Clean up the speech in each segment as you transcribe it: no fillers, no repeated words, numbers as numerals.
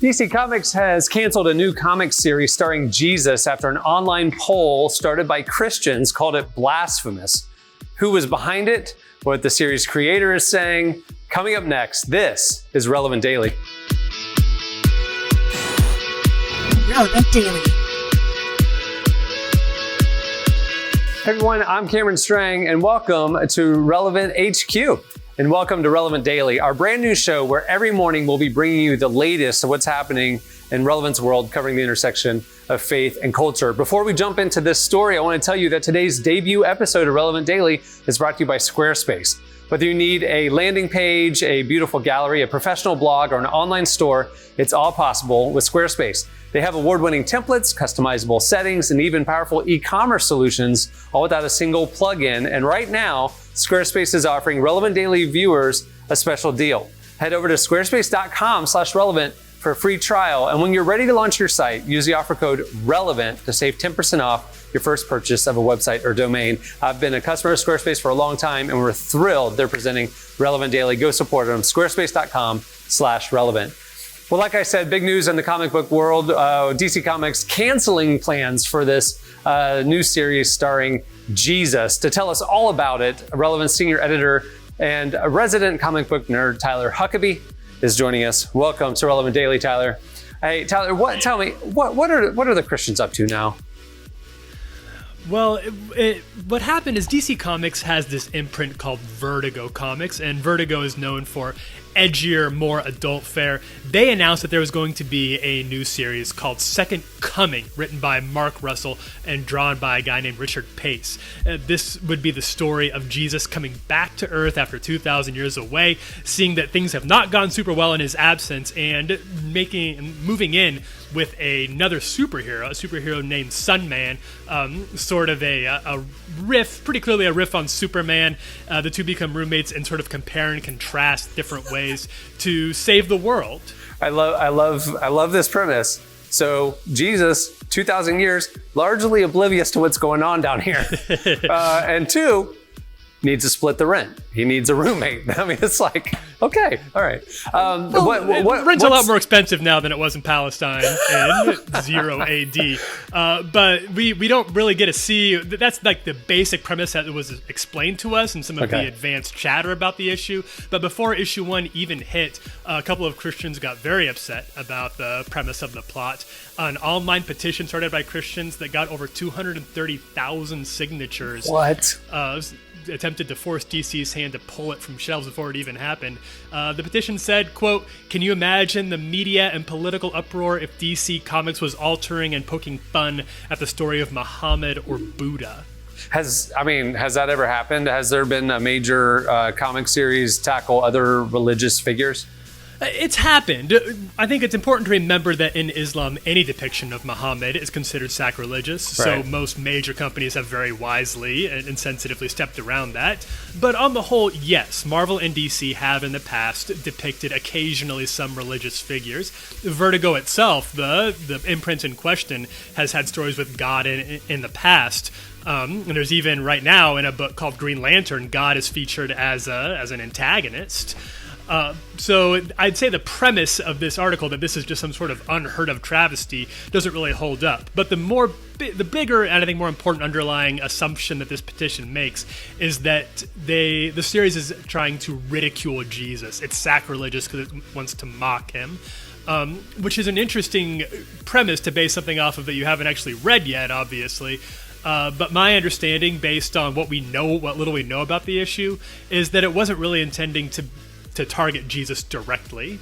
DC Comics has canceled a new comic series starring Jesus after an online poll started by Christians called it blasphemous. Who was behind it? What the series creator is saying? Coming up next, this is Relevant Daily. Relevant Daily. Hey everyone, I'm Cameron Strang and welcome to Relevant HQ. And welcome to Relevant Daily, our brand new show where every morning we'll be bringing you the latest of what's happening in Relevant's world, covering the intersection of faith and culture. Before we jump into this story, I want to tell you that today's debut episode of Relevant Daily is brought to you by Squarespace. Whether you need a landing page, a beautiful gallery, a professional blog, or an online store, it's all possible with Squarespace. They have award-winning templates, customizable settings, and even powerful e-commerce solutions, all without a single plugin. And right now, Squarespace is offering Relevant Daily viewers a special deal. Head over to squarespace.com/relevant for a free trial. And when you're ready to launch your site, use the offer code RELEVANT to save 10% off your first purchase of a website or domain. I've been a customer of Squarespace for a long time, and we're thrilled they're presenting Relevant Daily. Go support them, squarespace.com/relevant. Well, like I said, big news in the comic book world. DC Comics canceling plans for this new series starring Jesus. To tell us all about it, Relevant senior editor and a resident comic book nerd, Tyler Huckabee, is joining us. Welcome to Relevant Daily, Tyler. Hey, Tyler, tell me, what are the Christians up to now? Well, what happened is DC Comics has this imprint called Vertigo Comics, and Vertigo is known for edgier, more adult fare. They announced that there was going to be a new series called Second Coming, written by Mark Russell and drawn by a guy named Richard Pace. This would be the story of Jesus coming back to Earth after 2,000 years away, seeing that things have not gone super well in his absence, and moving in with another superhero, a superhero named Sunman, sort of a riff, pretty clearly a riff on Superman. The two become roommates and sort of compare and contrast different ways to save the world. I love this premise. So Jesus, 2,000 years, largely oblivious to what's going on down here. And two, needs to split the rent. He needs a roommate. I mean, it's like, okay, all right. Rent's a lot more expensive now than it was in Palestine in 0 AD. But we don't really get to see, that's like the basic premise that was explained to us and some of the advanced chatter about the issue. But before issue 1 even hit, a couple of Christians got very upset about the premise of the plot. An online petition started by Christians that got over 230,000 signatures. What? Attempted to force DC's hand to pull it from shelves before it even happened. The petition said, quote, "Can you imagine the media and political uproar if DC Comics was altering and poking fun at the story of Muhammad or Buddha?" Has that ever happened? Has there been a major comic series tackle other religious figures? It's happened. I think it's important to remember that in Islam, any depiction of Muhammad is considered sacrilegious. Right. So most major companies have very wisely and sensitively stepped around that. But on the whole, yes, Marvel and DC have in the past depicted occasionally some religious figures. Vertigo itself, the imprint in question, has had stories with God in the past. And there's even right now in a book called Green Lantern, God is featured as an antagonist. So I'd say the premise of this article, that this is just some sort of unheard of travesty, doesn't really hold up. But the bigger and I think more important underlying assumption that this petition makes is that the series is trying to ridicule Jesus. It's sacrilegious because it wants to mock him. Which is an interesting premise to base something off of that you haven't actually read yet, obviously. But my understanding, based on what little we know about the issue, is that it wasn't really intending to target Jesus directly.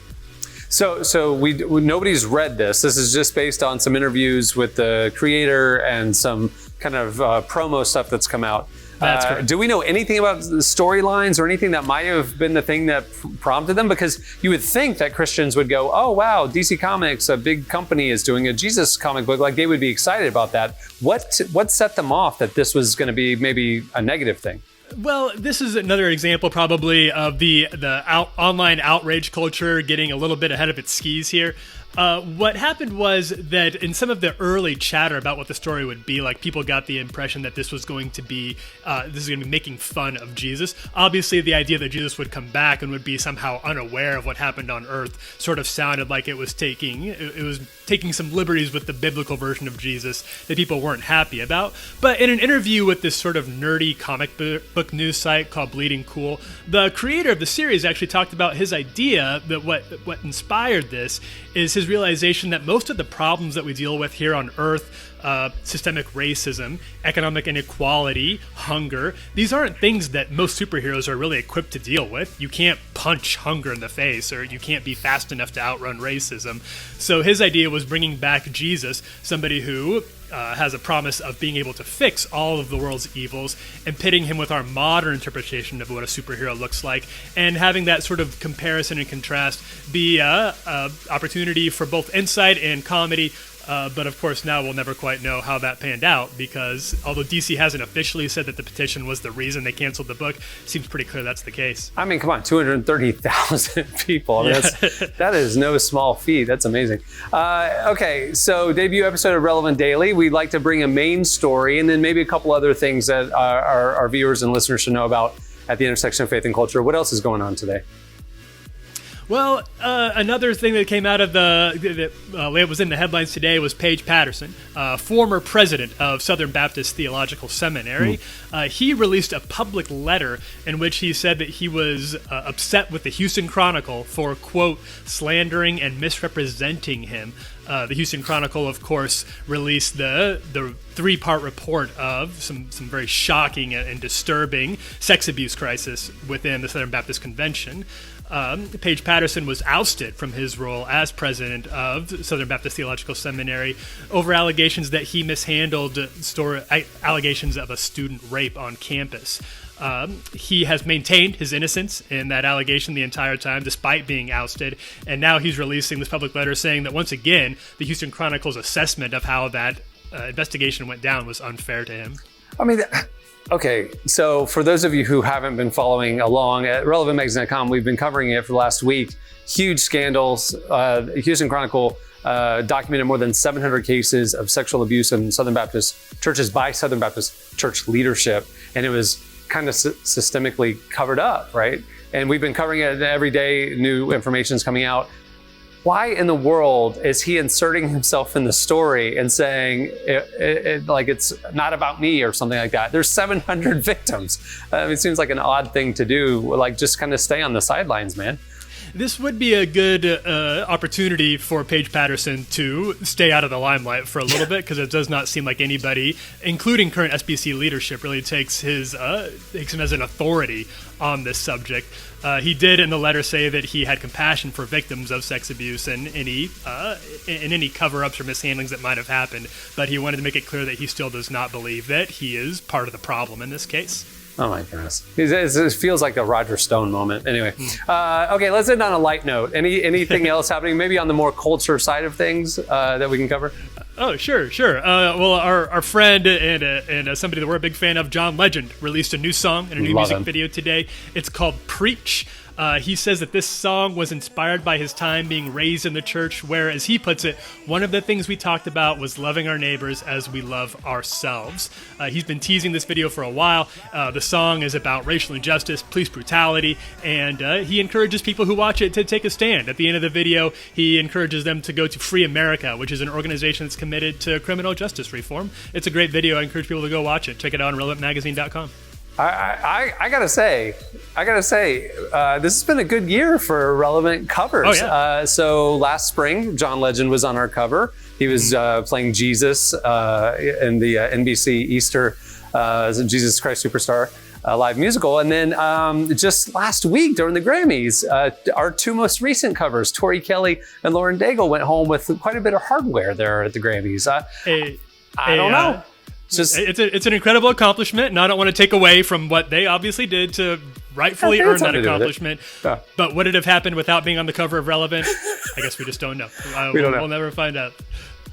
So nobody's read this. This is just based on some interviews with the creator and some kind of promo stuff that's come out. That's correct. Do we know anything about the storylines or anything that might have been the thing that prompted them? Because you would think that Christians would go, oh, wow, DC Comics, a big company, is doing a Jesus comic book. Like, they would be excited about that. What set them off that this was going to be maybe a negative thing? Well, this is another example probably of the online outrage culture getting a little bit ahead of its skis here. What happened was that in some of the early chatter about what the story would be like, people got the impression that this was going to be making fun of Jesus. Obviously, the idea that Jesus would come back and would be somehow unaware of what happened on Earth sort of sounded like it was taking some liberties with the biblical version of Jesus that people weren't happy about. But in an interview with this sort of nerdy comic book news site called Bleeding Cool, the creator of the series actually talked about his idea that what inspired this is his realization that most of the problems that we deal with here on Earth, systemic racism, economic inequality, hunger, these aren't things that most superheroes are really equipped to deal with. You can't punch hunger in the face, or you can't be fast enough to outrun racism. So his idea was bringing back Jesus, somebody who has a promise of being able to fix all of the world's evils, and pitting him with our modern interpretation of what a superhero looks like, and having that sort of comparison and contrast be a opportunity for both insight and comedy. But of course, now we'll never quite know how that panned out, because although DC hasn't officially said that the petition was the reason they canceled the book, it seems pretty clear that's the case. I mean, come on, 230,000 people. I mean, that is no small feat. That's amazing. Okay, so debut episode of Relevant Daily. We'd like to bring a main story and then maybe a couple other things that our viewers and listeners should know about at the intersection of faith and culture. What else is going on today? Well, another thing that came out of that was in the headlines today was Paige Patterson, former president of Southern Baptist Theological Seminary. He released a public letter in which he said that he was upset with the Houston Chronicle for, quote, slandering and misrepresenting him. The Houston Chronicle, of course, released the three-part report of some very shocking and disturbing sex abuse crisis within the Southern Baptist Convention. Paige Patterson was ousted from his role as president of Southern Baptist Theological Seminary over allegations that he mishandled allegations of a student rape on campus. He has maintained his innocence in that allegation the entire time, despite being ousted, and now he's releasing this public letter saying that once again, the Houston Chronicle's assessment of how that investigation went down was unfair to him. I mean, okay, so for those of you who haven't been following along at relevantmagazine.com, we've been covering it for the last week. Huge scandals. The Houston Chronicle documented more than 700 cases of sexual abuse in Southern Baptist churches by Southern Baptist church leadership, and it was kind of systemically covered up, right? And we've been covering it every day. New information is coming out. Why in the world is he inserting himself in the story and saying like it's not about me or something like that? There's 700 victims. It seems like an odd thing to do, like just kind of stay on the sidelines, man. This would be a good opportunity for Paige Patterson to stay out of the limelight for a little bit, because it does not seem like anybody, including current SBC leadership, really takes him as an authority on this subject. He did in the letter say that he had compassion for victims of sex abuse and any cover-ups or mishandlings that might have happened, but he wanted to make it clear that he still does not believe that he is part of the problem in this case. Oh my goodness. It feels like a Roger Stone moment. Anyway, okay, let's end on a light note. Anything else happening, maybe on the more culture side of things that we can cover? Oh, sure. Well, our friend and somebody that we're a big fan of, John Legend, released a new song and a new music video today. It's called Preach. He says that this song was inspired by his time being raised in the church, where, as he puts it, one of the things we talked about was loving our neighbors as we love ourselves. He's been teasing this video for a while. The song is about racial injustice, police brutality, and he encourages people who watch it to take a stand. At the end of the video, he encourages them to go to Free America, which is an organization that's committed to criminal justice reform. It's a great video. I encourage people to go watch it. Check it out on relevantmagazine.com. I gotta say, this has been a good year for relevant covers. Oh, yeah. So last spring, John Legend was on our cover. He was playing Jesus in the NBC Easter Jesus Christ Superstar live musical. And then just last week during the Grammys, our two most recent covers, Tori Kelly and Lauren Daigle, went home with quite a bit of hardware there at the Grammys. I don't know. It's an incredible accomplishment, and I don't want to take away from what they obviously did to rightfully earn that accomplishment. Yeah. But would it have happened without being on the cover of Relevant? I guess we just don't know. We'll never find out.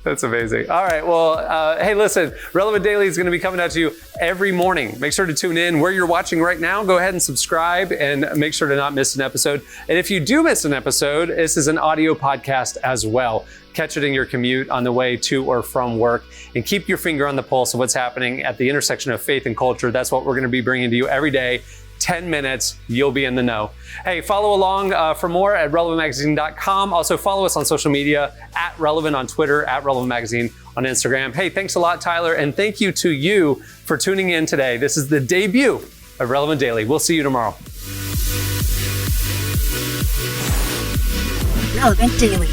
That's amazing. All right. Well, hey, listen, Relevant Daily is going to be coming out to you every morning. Make sure to tune in where you're watching right now. Go ahead and subscribe and make sure to not miss an episode. And if you do miss an episode, this is an audio podcast as well. Catch it in your commute on the way to or from work, and keep your finger on the pulse of what's happening at the intersection of faith and culture. That's what we're going to be bringing to you every day. 10 minutes, you'll be in the know. Hey, follow along for more at relevantmagazine.com. Also follow us on social media at Relevant on Twitter, at Relevant Magazine on Instagram. Hey, thanks a lot, Tyler. And thank you to you for tuning in today. This is the debut of Relevant Daily. We'll see you tomorrow. Relevant Daily.